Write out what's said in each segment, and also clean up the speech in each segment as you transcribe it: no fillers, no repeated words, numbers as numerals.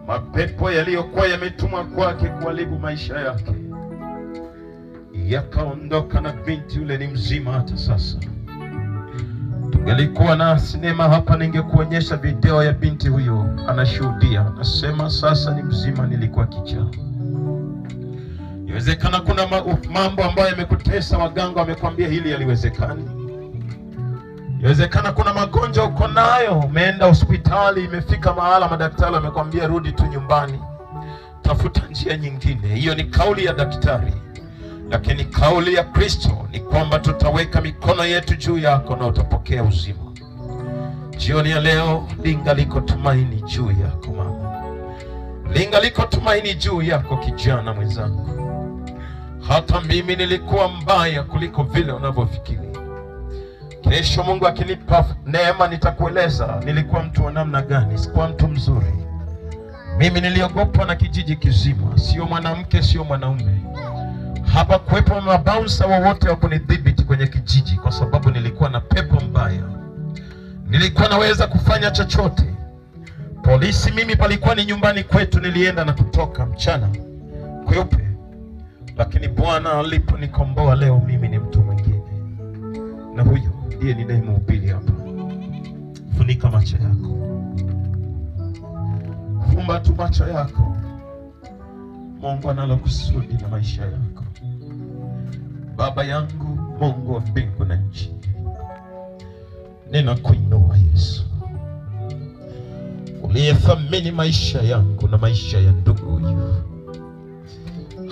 Mapepo yaliyokuwa yametumwa kwake kuharibu maisha yake yakaondoka, na binti yule ni mzima hata sasa. Tungelikuwa na sinema hapa, ningekuonyesha video ya binti huyo anashuhudia, anasema sasa ni mzima, nilikuwa kichaa. Inawezekana kuna mambo ambayo yamekutesa, waganga wamekwambia hili haliwezekani. Inawezekana kuna magonjwa uko nayo, umeenda hospitali, imefika mahala madaktari wamekwambia rudi tu nyumbani, tafuta njia nyingine. Hiyo ni kauli ya daktari, lakini kauli ya Kristo ni kwamba tutaweka mikono yetu juu yako na utapokea uzima. Jioni ya leo, lingaliko tumaini juu yako mama, lingaliko tumaini juu yako kijana mwenzangu. Hata mimi nilikuwa mbaya kuliko vile unavyofikiri. Kesho Mungu akinipa neema nitakueleza nilikuwa mtu wa namna gani. Sikuwa mtu mzuri. Mimi niliogopwa na kijiji kizima, sio mwanamke, sio mwanaume. Hapa kuwepo mabouncer wowote wa kunidhibiti kwenye kijiji, kwa sababu nilikuwa na pepo mbaya. Nilikuwa naweza kufanya chochote. Polisi mimi palikuwa ni nyumbani kwetu, nilienda na kutoka mchana kweupe. Lakini Bwana aliponikomboa, leo mimi ni mtu mwingine. Na huyo ndiye ninayemhubiri hapa. Funika macho yako, fumba tu macho yako. Mungu analo kusudi na maisha yako. Baba yangu, Mungu wa mbingu na nchi, ninakuinua Yesu, uliyethamini maisha yangu na maisha ya ndugu huyu,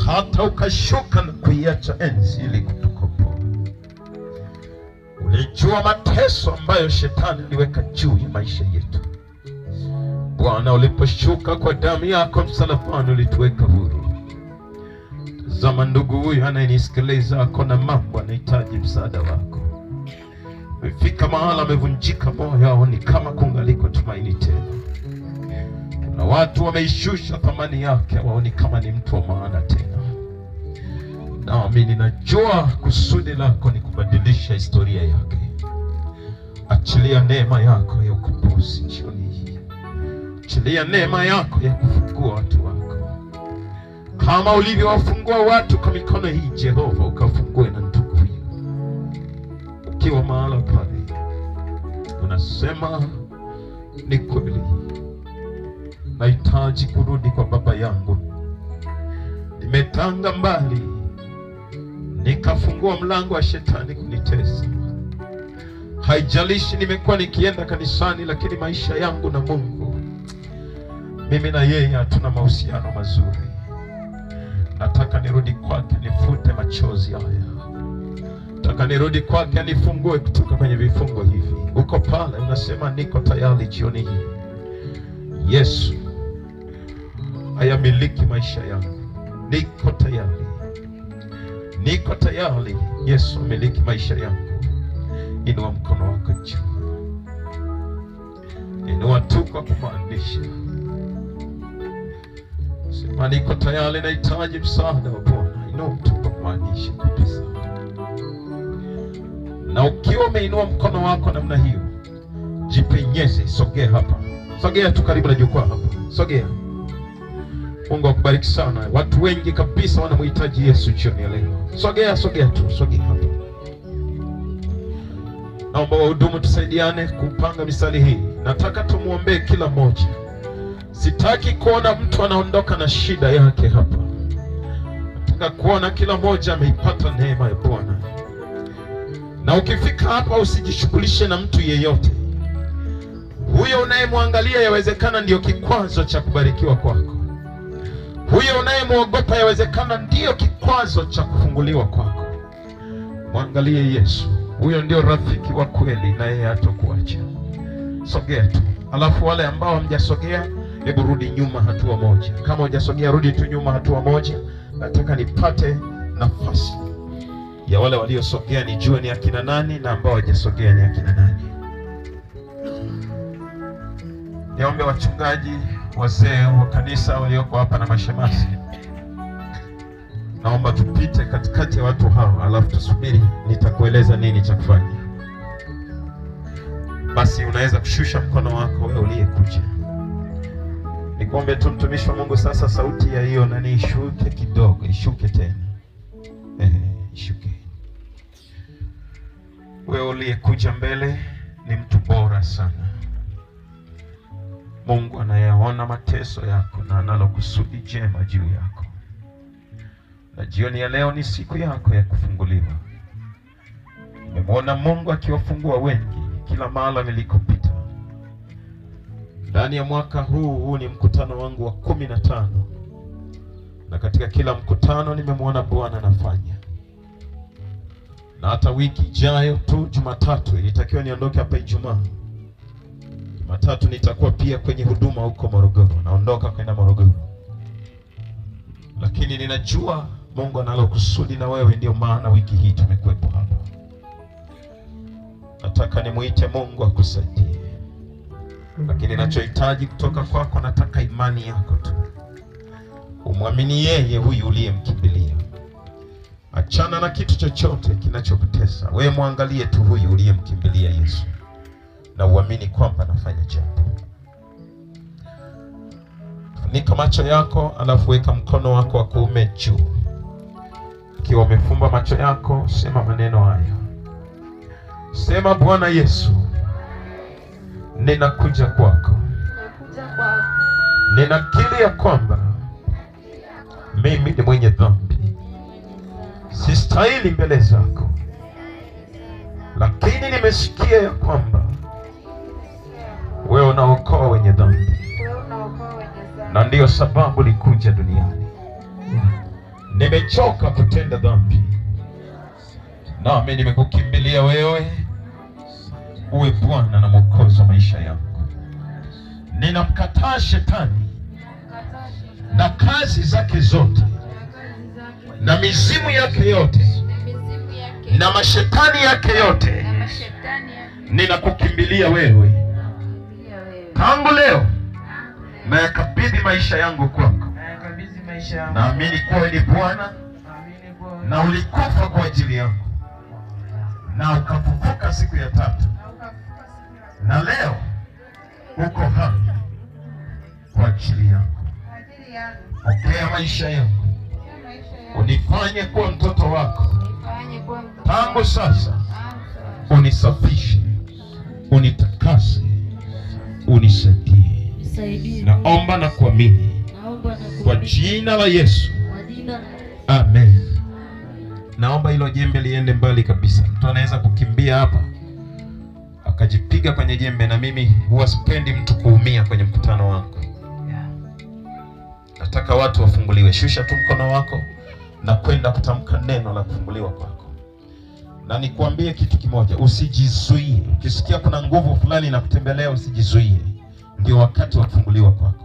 hata ukashuka na kuiacha enzi ili kutukomboa. Ulijua mateso ambayo shetani aliweka juu ya maisha yetu. Bwana, uliposhuka kwa damu yako msalabani, ulituweka huru. Tazama ndugu huyu anayenisikiliza, ako na mambo anahitaji msaada wako. Umefika mahala amevunjika moyo, haoni kama kungaliko tumaini tena. Kuna watu wameishusha thamani yake, hawaoni kama ni mtu wa maana tena. Nami ninajua kusudi lako ni kubadilisha historia yake. Achilia neema yako ya ukombozi jioni hii. Achilia neema yako ya kufungua watu wako. Kama ulivyowafungua watu kwa mikono hii, Jehova, ukafungue na ndugu huyu. Ukiwa mahala pale, unasema ni kweli, nahitaji kurudi kwa baba yangu. Nimetanga mbali, nikafungua mlango wa shetani kunitesa. Haijalishi nimekuwa nikienda kanisani, lakini maisha yangu na Mungu, mimi na yeye hatuna mahusiano mazuri. Nataka nirudi kwake, nifute machozi haya. Nataka nirudi kwake, nifungue kutoka kwenye vifungo hivi. Uko pale unasema niko tayari jioni hii. Yesu, ayamiliki maisha yangu. Niko tayari. Niko tayari. Yesu, miliki maisha yangu. Inua mkono wako juu. Inua tu kwa kumaanisha. Sema niko tayari, nahitaji msaada wa Bwana. Inua tu kwa kumaanisha kabisa. Na ukiwa umeinua mkono wako namna hiyo, jipenyeze, sogea hapa. Sogea tu karibu na jukwaa hapa. Sogea. Mungu akubariki sana. Watu wengi kabisa wanamhitaji Yesu jioni ya leo. Sogea, sogea tu, sogea hapa. Naomba wahudumu tusaidiane kupanga misali hii. Nataka tumuombee kila mmoja. Sitaki kuona mtu anaondoka na shida yake hapa. Nataka kuona kila mmoja ameipata neema ya Bwana. Na ukifika hapa usijishughulishe na mtu yeyote. Huyo unayemwangalia yawezekana ndio kikwazo cha kubarikiwa kwako. Huyo unayemwogopa yawezekana ndio kikwazo cha kufunguliwa kwako. Mwangalie Yesu. Huyo ndio rafiki wa kweli, na yeye hatakuacha. Sogea tu. Alafu wale ambao hamjasogea, hebu rudi nyuma hatua moja. Kama hujasogea, rudi tu nyuma hatua moja. Nataka nipate nafasi ya wale waliosogea, nijue ni akina nani, na ambao hawajasogea ni akina nani. Niombe wachungaji, wazee wa kanisa walioko hapa na mashemasi. Naomba tupite katikati ya watu hao, alafu tusubiri nitakueleza nini cha kufanya. Basi unaweza kushusha mkono wako wewe uliyekuja. Nikombe tu mtumishi wa Mungu sasa, sauti ya hiyo na ishuke kidogo, ishuke tena. Ishuke. Wewe uliyekuja mbele ni mtu bora sana. Mungu anayaona mateso yako na analo kusudi jema juu yako. Na jioni ya leo ni siku yako ya kufunguliwa. Nimemwona Mungu akiwafungua wengi kila mahali nilikopita. Ndani ya mwaka huu ni mkutano wangu wa 15. Na katika kila mkutano nimemwona Bwana anafanya. Na hata wiki ijayo tu Jumatatu ilitakiwa niondoke hapa Ijumaa. Jumatatu nitakuwa pia kwenye huduma huko Morogoro. Naondoka kwenda Morogoro. Lakini ninajua Mungu analo kusudi na wewe, ndio maana wiki hii tumekuwepo hapa. Nataka nimuite Mungu akusaidie. Lakini ninachohitaji kutoka kwako, nataka imani yako tu. Umwamini yeye huyu uliyemkimbilia. Achana na kitu chochote kinachokutesa. Wewe muangalie tu huyu uliyemkimbilia Yesu. Na uamini kwamba anafanya jambo. Funika macho yako, alafu weka mkono wako wa kuume juu. Ukiwa umefumba macho yako, sema maneno haya. Sema, Bwana Yesu, ninakuja kwako. Ninakiri ya kwamba mimi ni mwenye dhambi. Sistahili mbele zako. Lakini nimesikia ya kwamba wewe unaokoa wenye dhambi. Na ndiyo sababu nilikuja duniani. Nimechoka kutenda dhambi. Nami nimekukimbilia wewe, uwe Bwana na Mwokozi wa maisha yangu. Ninamkataa shetani na kazi zake zote na mizimu yake yote na mashetani yake yote. Ninakukimbilia wewe. Tangu leo nakabidhi maisha yangu kwako. Naamini kuwa ni Bwana na ulikufa kwa ajili yangu na ukafufuka siku ya 3. Na leo uko hai kwa ajili yangu. Pokea maisha yangu. Unifanye kuwa mtoto wako. Tangu sasa unisafishe, unitakase, unisaidie. Naomba na kuamini kwa jina la Yesu. Amen. Naomba hilo jembe liende mbali kabisa. Mtu anaweza kukimbia hapa akajipiga kwenye jembe, na mimi huwa sipendi mtu kuumia kwenye mkutano wangu. Nataka watu wafunguliwe. Shusha tu mkono wako na kwenda kutamka neno la kufunguliwa kwako. Na nikuambie kitu kimoja, usijizuie. Ukisikia kuna nguvu fulani inakutembelea, usijizuie. Ndio wakati wa kufunguliwa kwako.